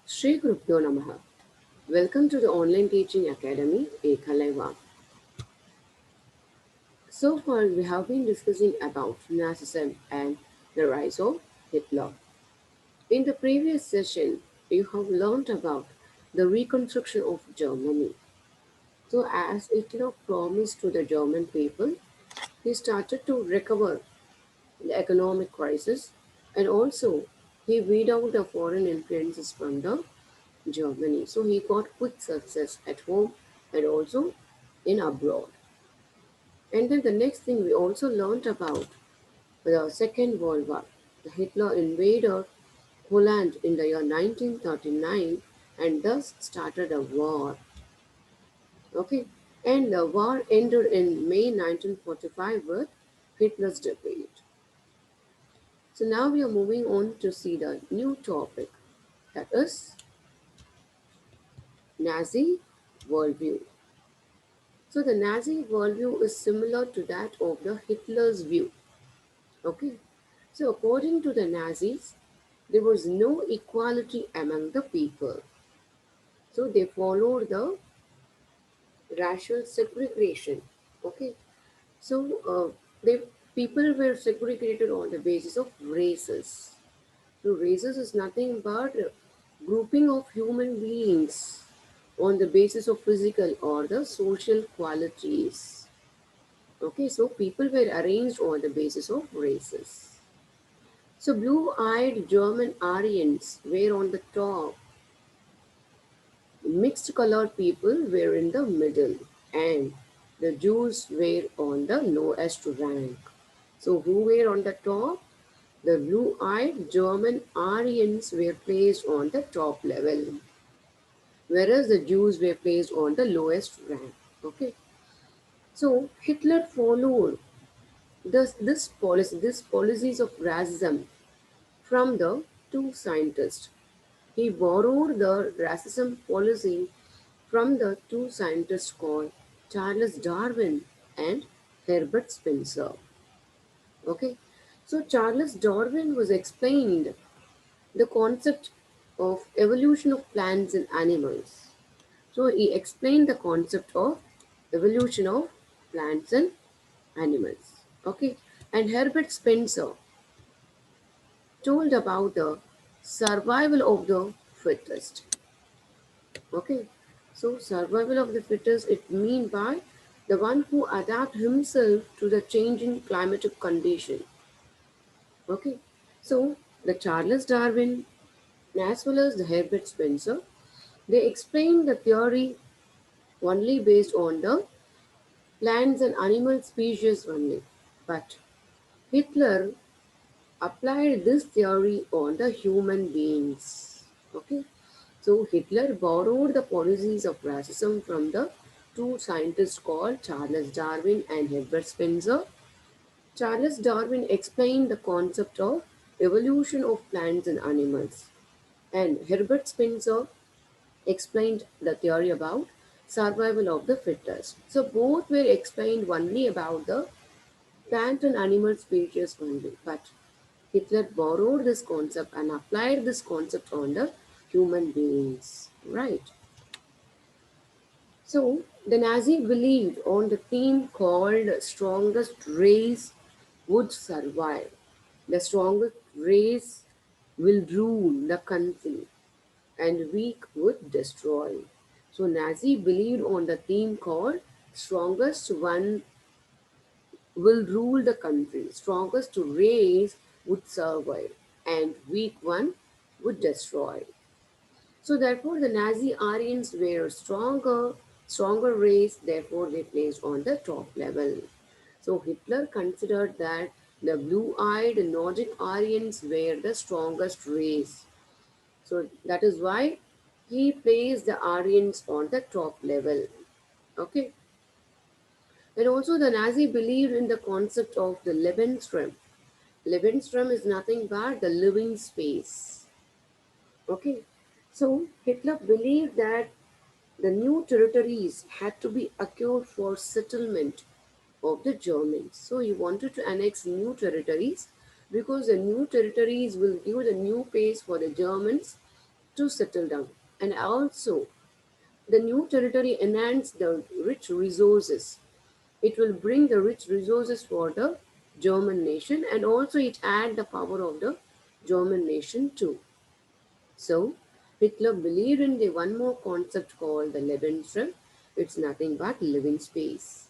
Shri Gurubhyo Namaha. Welcome to the online teaching academy, Ekalaiva. So far, we have been discussing about Nazism and the rise of Hitler. In the previous session, you have learned about the reconstruction of Germany. So, as Hitler promised to the German people, he started to recover the economic crisis and also he weed out the foreign influences from the Germany. So he got quick success at home and also in abroad. And then the next thing we also learned about the Second World War. Hitler invaded Poland in the year 1939 and thus started a war. Okay, and the war ended in May 1945 with Hitler's defeat. So now we are moving on to see the new topic, that is Nazi worldview. So the Nazi worldview is similar to that of the Hitler's view. Okay. So according to the Nazis, there was no equality among the people. So they followed the racial segregation. Okay. So they people were segregated on the basis of races. So races is nothing but a grouping of human beings on the basis of physical or the social qualities. Okay, so people were arranged on the basis of races. So blue-eyed German Aryans were on the top, mixed colored people were in the middle, and the Jews were on the lowest rank. So who were on the top? The blue-eyed German Aryans were placed on the top level, whereas the Jews were placed on the lowest rank. Okay, so Hitler followed this policies of racism from the two scientists. He borrowed the racism policy from the two scientists called Charles Darwin and Herbert Spencer. Okay, so Charles Darwin was explained the concept of evolution of plants and animals. So he explained the concept of evolution of plants and animals. Okay, and Herbert Spencer told about the survival of the fittest. Okay, so survival of the fittest, it mean by the one who adapt himself to the changing climatic condition. Okay, so the Charles Darwin as well as the Herbert Spencer, they explain the theory only based on the plants and animal species only. But Hitler applied this theory on the human beings. Okay, so Hitler borrowed the policies of racism from the two scientists called Charles Darwin and Herbert Spencer. Charles Darwin explained the concept of evolution of plants and animals, and Herbert Spencer explained the theory about survival of the fittest. So both were explained only about the plant and animal species only, but Hitler borrowed this concept and applied this concept on the human beings. Right. So the Nazi believed on the theme called strongest race would survive. The strongest race will rule the country and weak would destroy. So Nazi believed on the theme called strongest one will rule the country, strongest race would survive, and weak one would destroy. So therefore the Nazi Aryans were stronger race, therefore they placed on the top level. So Hitler considered that the blue-eyed Nordic Aryans were the strongest race. So that is why he placed the Aryans on the top level. Okay. And also the Nazi believed in the concept of the Lebensraum. Lebensraum is nothing but the living space. Okay. So Hitler believed that the new territories had to be acquired for settlement of the Germans. So he wanted to annex new territories because the new territories will give the new pace for the Germans to settle down. And also, the new territory enhanced the rich resources. It will bring the rich resources for the German nation, and also it add the power of the German nation too. So Hitler believed in the one more concept called the Lebensraum. It's nothing but living space.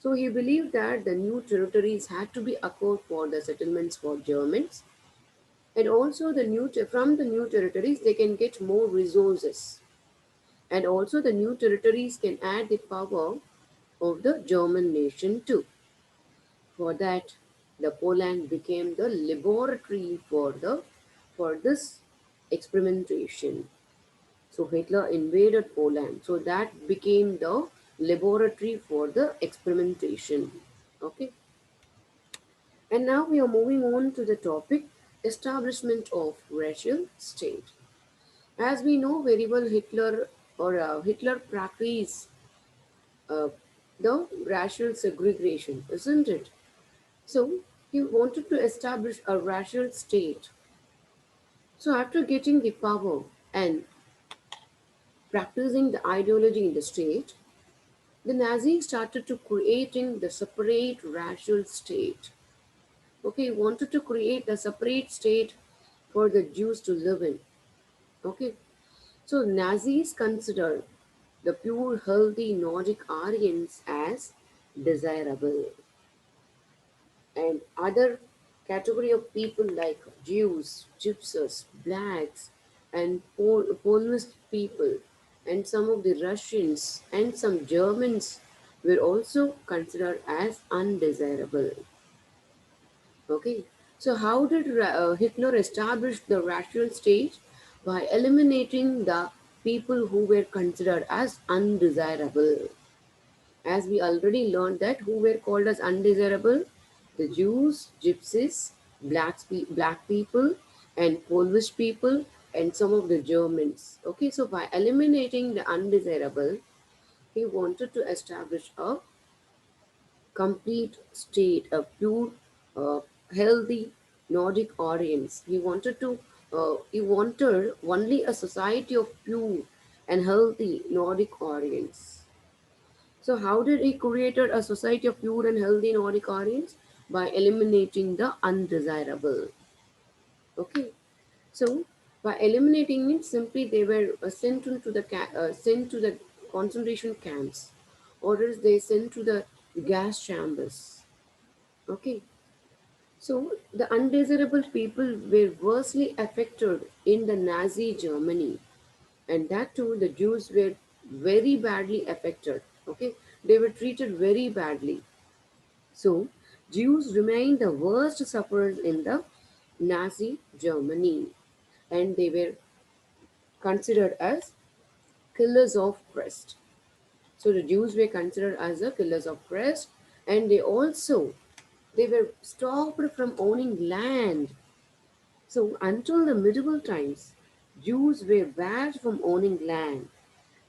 So he believed that the new territories had to be acquired for the settlements for Germans, and also from the new territories they can get more resources, and also the new territories can add the power of the German nation too. For that, the Poland became the laboratory for this experimentation. So Hitler invaded Poland. So that became the laboratory for the experimentation. Okay. And now we are moving on to the topic establishment of racial state. As we know very well, Hitler practiced uh, the racial segregation, isn't it? So he wanted to establish a racial state. So after getting the power and practicing the ideology in the state, the Nazis started to creating the separate racial state. Okay, he wanted to create a separate state for the Jews to live in. Okay, so Nazis consider the pure, healthy Nordic Aryans as desirable, and other category of people like Jews, Gypsies, blacks, and Polish people, and some of the Russians and some Germans were also considered as undesirable. Okay, so how did Hitler establish the racial state? By eliminating the people who were considered as undesirable. As we already learned that who were called as undesirable, the Jews, Gypsies, black people, and Polish people, and some of the Germans. Okay, so by eliminating the undesirable, he wanted to establish a complete state, a pure, uh, healthy Nordic audience. He wanted only a society of pure and healthy Nordic audience. So how did he created a society of pure and healthy Nordic audience? By eliminating the undesirable. Okay. So by eliminating it, simply they were sent to the concentration camps, or else they sent to the gas chambers. Okay. So the undesirable people were worstly affected in the Nazi Germany, and that too the Jews were very badly affected. Okay, they were treated very badly. So Jews remained the worst sufferers in the Nazi Germany, and they were considered as killers of Christ. So the Jews were considered as the killers of Christ, and they were stopped from owning land. So until the medieval times, Jews were barred from owning land,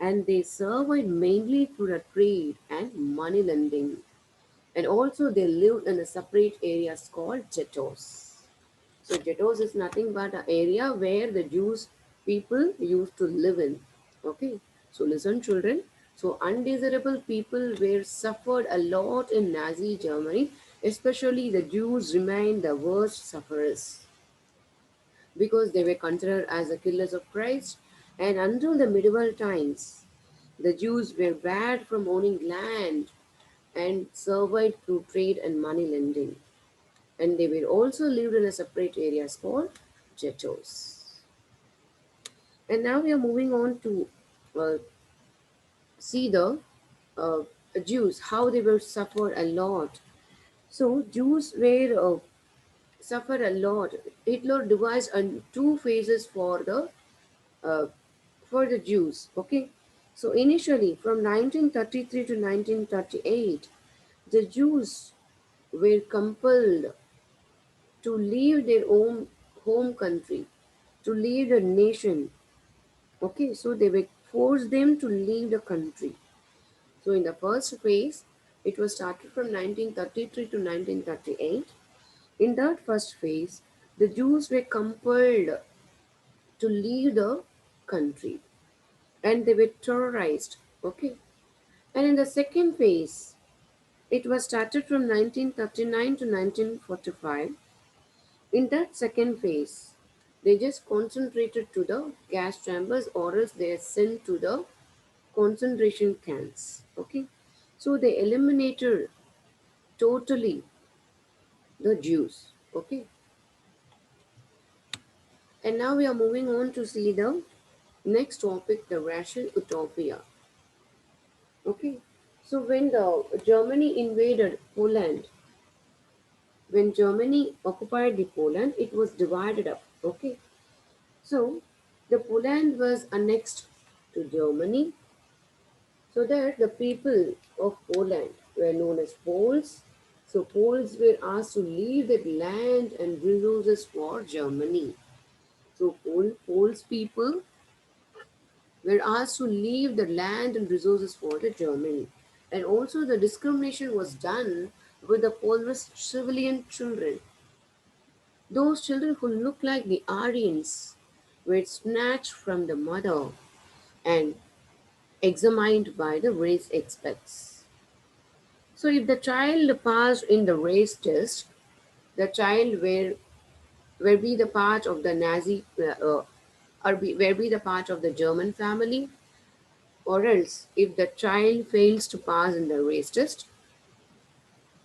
and they survived mainly through the trade and money lending. And also they lived in a separate areas called ghettos. So ghettos is nothing but an area where the Jews people used to live in. Okay. So listen children. So undesirable people were suffered a lot in Nazi Germany, especially the Jews remained the worst sufferers because they were considered as the killers of Christ. And until the medieval times, the Jews were barred from owning land and survived through trade and money lending. And they were also lived in a separate areas called ghettos. And now we are moving on to uh, see the uh, Jews, how they were suffered a lot. So Jews were suffered a lot. Hitler devised two phases uh, for the Jews. Okay, so initially from 1933 to 1938, the Jews were compelled to leave their own home country, to leave the nation. Okay, so they were forced them to leave the country. So in the first phase, it was started from 1933 to 1938. In that first phase, the Jews were compelled to leave the country, and they were terrorized. Okay, and in the second phase, it was started from 1939 to 1945. In that second phase, they just concentrated to the gas chambers, or else they are sent to the concentration camps. Okay, so they eliminated totally the Jews. Okay, and now we are moving on to see the next topic, the racial utopia. Okay, so when the Germany invaded Poland, when Germany occupied the Poland, it was divided up. Okay, so the Poland was annexed to Germany, so that the people of Poland were known as Poles. So Poles were asked to leave their land and resources for Germany. So Poles people were asked to leave the land and resources for the Germany. And also the discrimination was done with the Polish civilian children. Those children who looked like the Aryans were snatched from the mother and examined by the race experts. So if the child passed in the race test, the child will be the part of the Nazi will be the part of the German family, or else if the child fails to pass in the race test,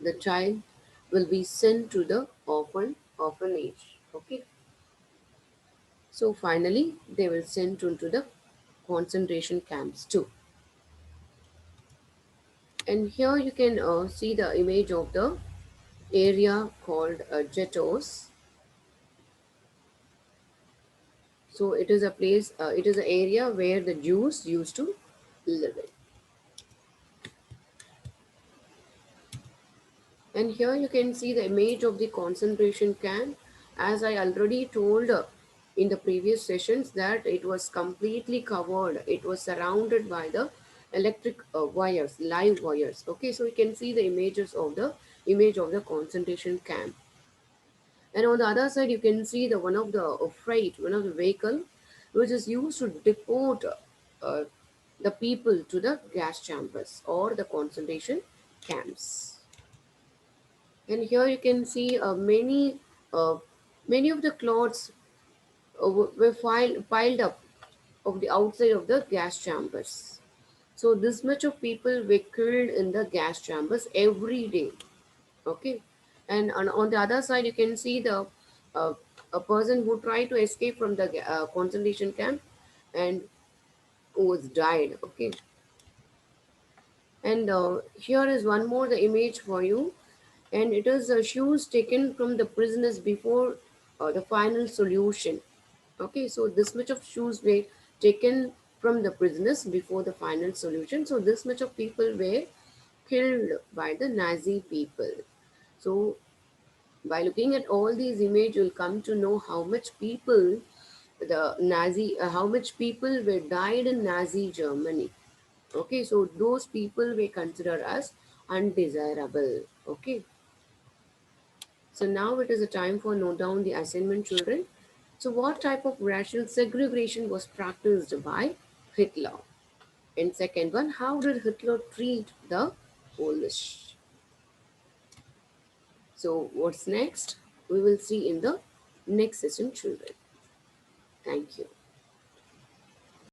the child will be sent to the orphanage. Okay. So finally they will send into the concentration camps too. And here you can see the image of the area called ghettos. So it is a place, it is an area where the Jews used to live in. And here you can see the image of the concentration camp. As I already told in the previous sessions, that it was completely covered. It was surrounded by the electric wires, live wires. Okay, so you can see the image of the concentration camp. And on the other side, you can see the one of the vehicle, which is used to deport uh, the people to the gas chambers or the concentration camps. And here you can see uh, many of the clothes were piled up of the outside of the gas chambers. So this much of people were killed in the gas chambers every day. Okay, and on the other side you can see the uh, a person who tried to escape from the concentration camp and who was died. Okay, and here is one more the image for you, and it is shoes taken from the prisoners before the final solution. Okay, so this much of shoes were taken from the prisoners before the final solution. So this much of people were killed by the Nazi people. So by looking at all these images, you'll come to know how much people how much people were died in Nazi Germany. Okay, so those people were considered as undesirable. Okay, so now it is a time for note down the assignment, children. So what type of racial segregation was practiced by Hitler? And second one, how did Hitler treat the Polish? So what's next? We will see in the next session, children. Thank you.